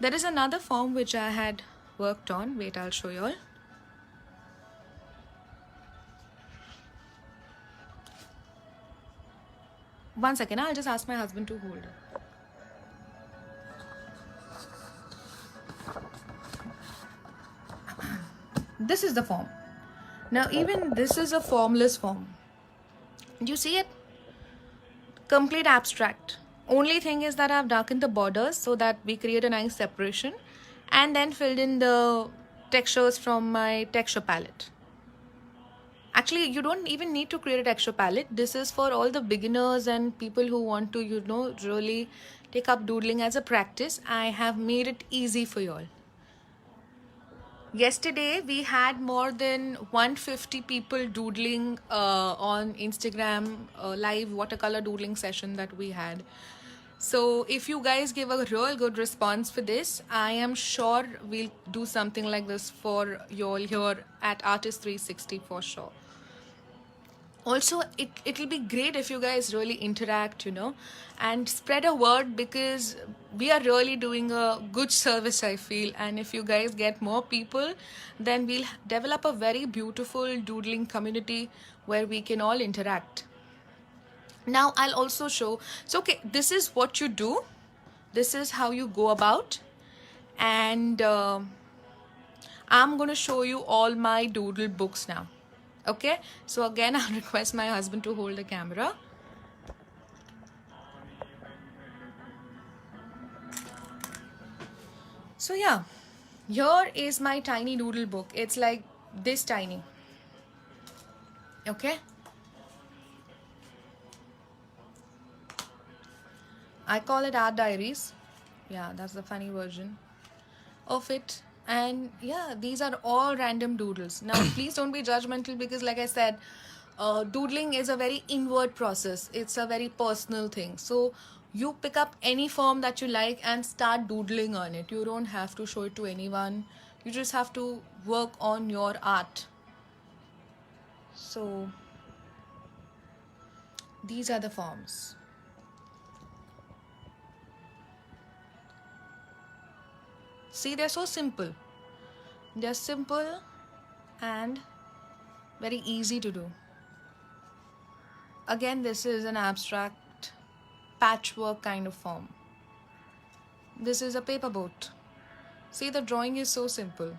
There is another form which I had worked on. Wait, I'll show you all. One second, I'll just ask my husband to hold it. This is the form. Now, even this is a formless form. Do you see it? Complete abstract. Only thing is that I've darkened the borders so that we create a nice separation, and then filled in the textures from my texture palette. Actually, you don't even need to create a texture palette. This is for all the beginners and people who want to, really take up doodling as a practice. I have made it easy for you all. Yesterday, we had more than 150 people doodling on Instagram live watercolor doodling session that we had. So if you guys give a real good response for this, I am sure we'll do something like this for you all here at Artist 360 for sure. Also, it'll be great if you guys really interact, and spread a word, because we are really doing a good service, I feel. And if you guys get more people, then we'll develop a very beautiful doodling community where we can all interact. Now I'll also show. So okay, this is what you do, this is how you go about, and I'm gonna show you all my doodle books now. Okay, so again, I'll request my husband to hold the camera. So yeah, here is my tiny doodle book. It's like this tiny. Okay, I call it Art Diaries. Yeah, that's the funny version of it. And yeah, these are all random doodles. Now please don't be judgmental, because like I said, doodling is a very inward process. It's a very personal thing. So you pick up any form that you like and start doodling on it. You don't have to show it to anyone. You just have to work on your art. So these are the forms. See, they're so simple. They're simple and very easy to do. Again, this is an abstract patchwork kind of form. This is a paper boat. See, the drawing is so simple.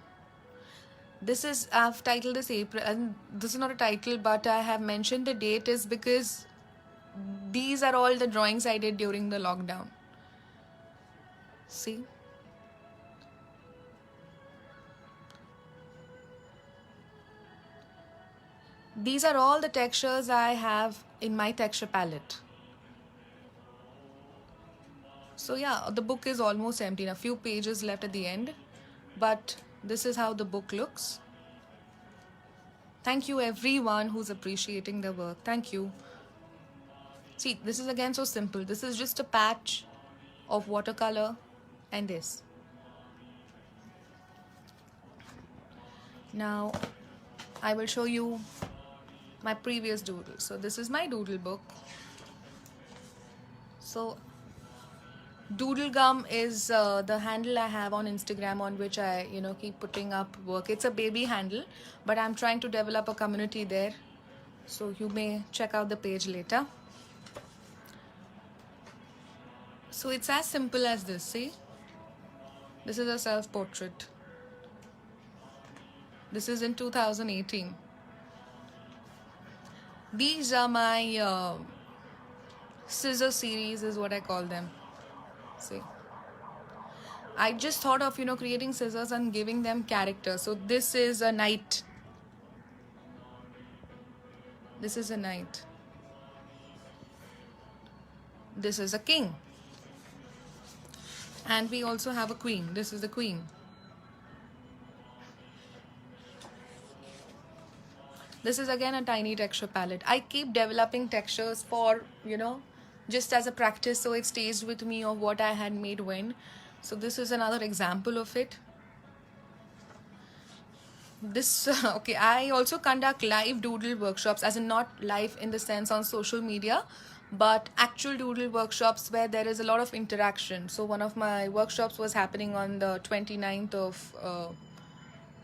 This is, I've titled this April, and this is not a title, but I have mentioned the date is because these are all the drawings I did during the lockdown. See? These are all the textures I have in my texture palette. So yeah, the book is almost empty. A few pages left at the end, but this is how the book looks. Thank you everyone who's appreciating the work. Thank you. See, this is again so simple. This is just a patch of watercolor and this. Now I will show you my previous doodle. So this is my doodle book. So Doodle Gum is the handle I have on Instagram, on which I keep putting up work. It's a baby handle, but I'm trying to develop a community there, so you may check out the page later. So it's as simple as this. See, this is a self-portrait. This is in 2018. These are my scissor series, is what I call them. See, I just thought of creating scissors and giving them character. So this is a knight. This is a knight. This is a king. And we also have a queen. This is the queen. This is again a tiny texture palette. I keep developing textures for, just as a practice, so it stays with me of what I had made when. So this is another example of it. This, okay, I also conduct live doodle workshops, as in not live in the sense on social media, but actual doodle workshops where there is a lot of interaction. So one of my workshops was happening on the 29th of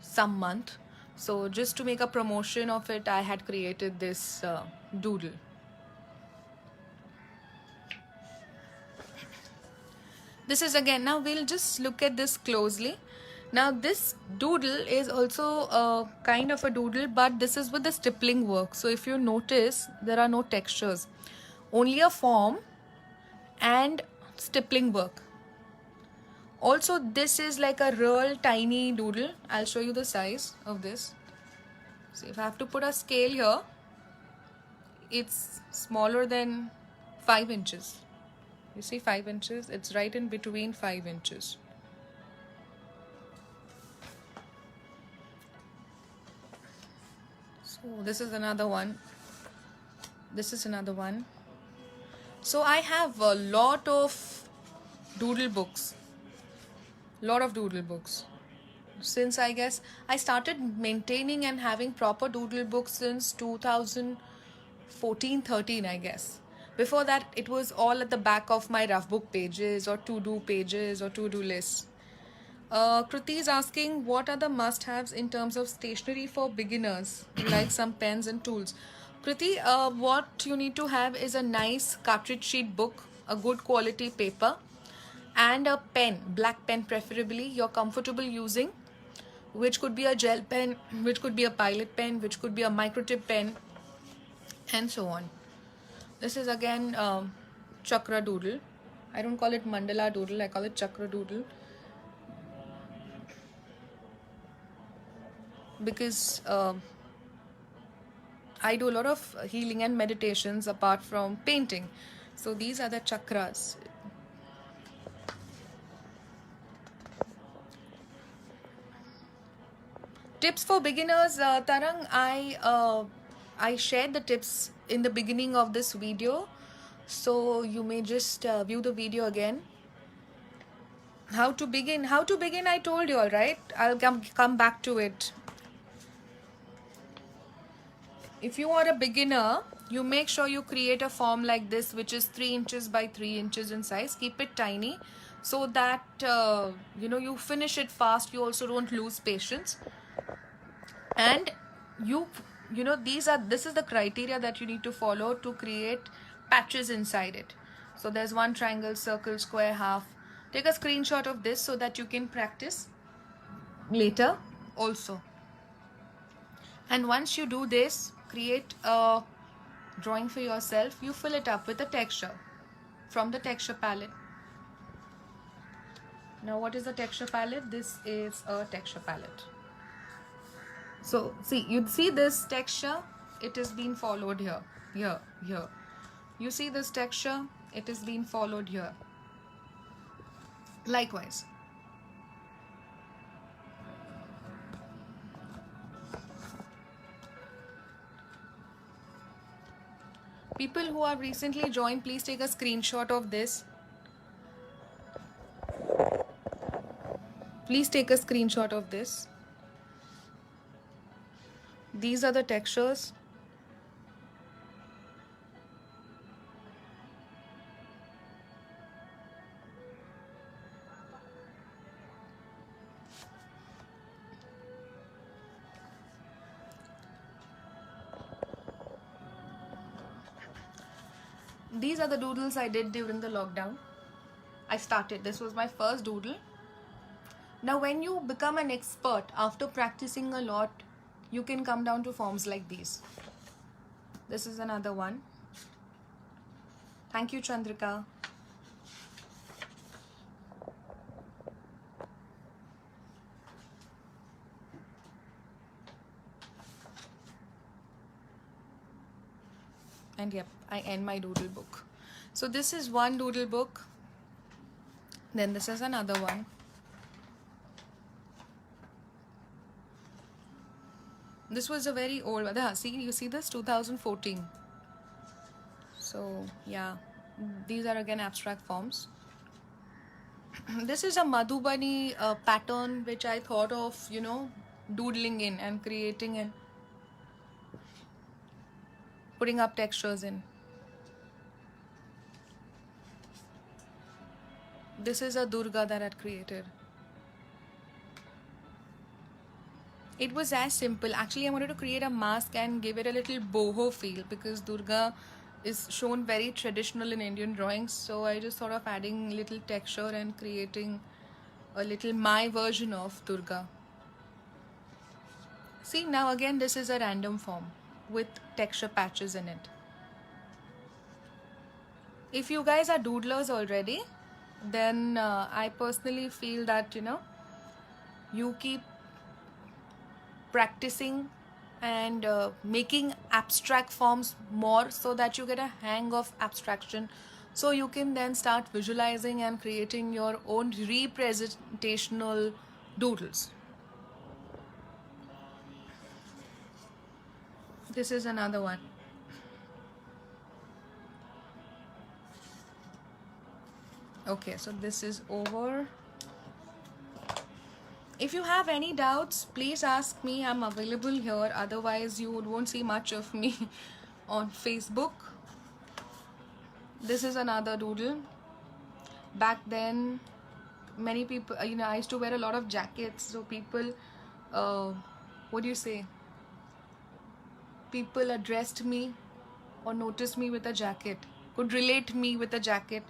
some month. So just to make a promotion of it, I had created this doodle. This is again, now we'll just look at this closely. Now this doodle is also a kind of a doodle, but this is with the stippling work. So if you notice, there are no textures, only a form and stippling work. Also, this is like a real tiny doodle. I'll show you the size of this. So if I have to put a scale here, it's smaller than 5 inches. You see 5 inches? It's right in between 5 inches. So this is another one. This is another one. So I have a lot of doodle books. Lot of doodle books. Since I guess I started maintaining and having proper doodle books since 2014-13, I guess. Before that, it was all at the back of my rough book pages or to-do pages or to-do lists. Kriti is asking, what are the must-haves in terms of stationery for beginners, like some pens and tools? Kriti, what you need to have is a nice cartridge sheet book, a good quality paper, and a pen, black pen preferably, you're comfortable using, which could be a gel pen, which could be a pilot pen, which could be a microtip pen, and so on. This is again chakra doodle. I don't call it mandala doodle, I call it chakra doodle. Because I do a lot of healing and meditations apart from painting. So these are the chakras. Tips for beginners, Tarang, I shared the tips in the beginning of this video. So you may just view the video again. How to begin I told you, all right. I'll come back to it. If you are a beginner, you make sure you create a form like this, which is 3 inches by 3 inches in size. Keep it tiny so that you finish it fast. You also don't lose patience. And this is the criteria that you need to follow to create patches inside it. So there's one triangle, circle, square, half. Take a screenshot of this so that you can practice later also. And once you do this, create a drawing for yourself. You fill it up with a texture from the texture palette. Now what is the texture palette? This is a texture palette. So see, you see this texture, it is being followed here. You see this texture, it is being followed here. Likewise. People who have recently joined, please take a screenshot of this. Please take a screenshot of this. These are the textures. These are the doodles I did during the lockdown. This was my first doodle. Now when you become an expert after practicing a lot, you can come down to forms like these. This is another one. Thank you, Chandrika. And yep, I end my doodle book. So this is one doodle book. Then this is another one. This was a very old one. See, you see this? 2014. So yeah, these are again abstract forms. This is a Madhubani pattern which I thought of, doodling in and creating and putting up textures in. This is a Durga that I created. It was as simple. Actually, I wanted to create a mask and give it a little boho feel because Durga is shown very traditional in Indian drawings. So I just thought of adding little texture and creating a little my version of Durga. See, now again, this is a random form with texture patches in it. If you guys are doodlers already, then I personally feel that, you keep practicing and making abstract forms more so that you get a hang of abstraction, so you can then start visualizing and creating your own representational doodles. This is another one. Okay, so this is over. If you have any doubts, please ask me. I'm available here. Otherwise, you won't see much of me on Facebook. This is another doodle. Back then, many people, I used to wear a lot of jackets. So people, what do you say? People addressed me or noticed me with a jacket, could relate me with a jacket.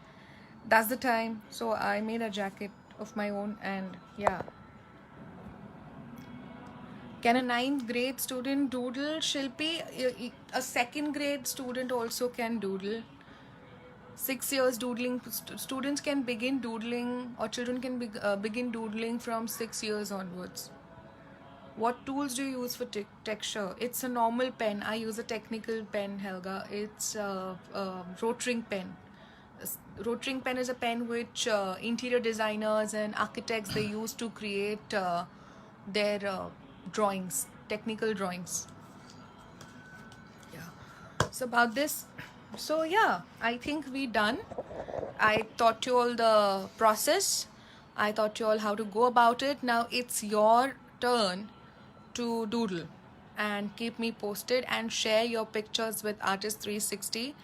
That's the time. So I made a jacket of my own, and yeah. Can a 9th grade student doodle, Shilpi? A 2nd grade student also can doodle. 6 years doodling, students can begin doodling, or children can begin doodling from 6 years onwards. What tools do you use for texture? It's a normal pen. I use a technical pen, Helga. It's a Rotring pen. Rotring pen is a pen which interior designers and architects, they use to create their drawings, technical drawings. Yeah. So about this, so yeah, I think we done. I taught you all the process. I taught you all how to go about it. Now it's your turn to doodle and keep me posted and share your pictures with Artist360.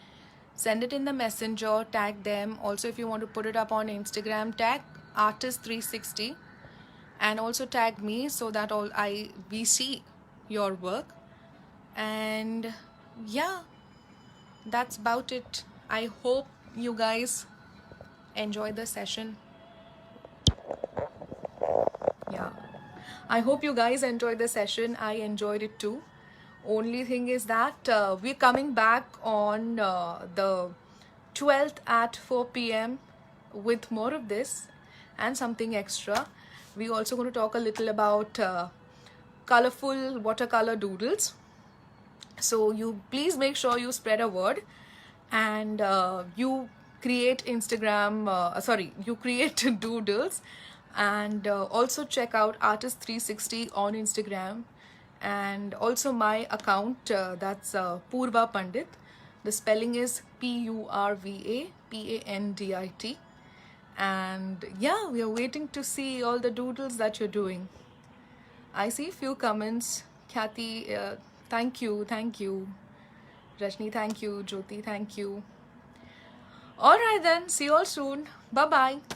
Send it in the messenger, tag them. Also, if you want to put it up on Instagram, tag Artist360 and also tag me so that we see your work. And yeah, that's about it. I hope you guys enjoy the session. Yeah, I hope you guys enjoyed the session. I enjoyed it too. Only thing is that we're coming back on the 12th at 4 p.m. with more of this and something extra. We're also going to talk a little about colorful watercolor doodles. So you please make sure you spread a word and you create you create doodles, and also check out Artist360 on Instagram, and also my account, that's Purva Pandit. The spelling is Purva Pandit. And yeah, we are waiting to see all the doodles that you're doing. I see few comments. Kathy, thank you. Rajni, thank you. Jyoti, thank you. All right then, see you all soon. Bye bye.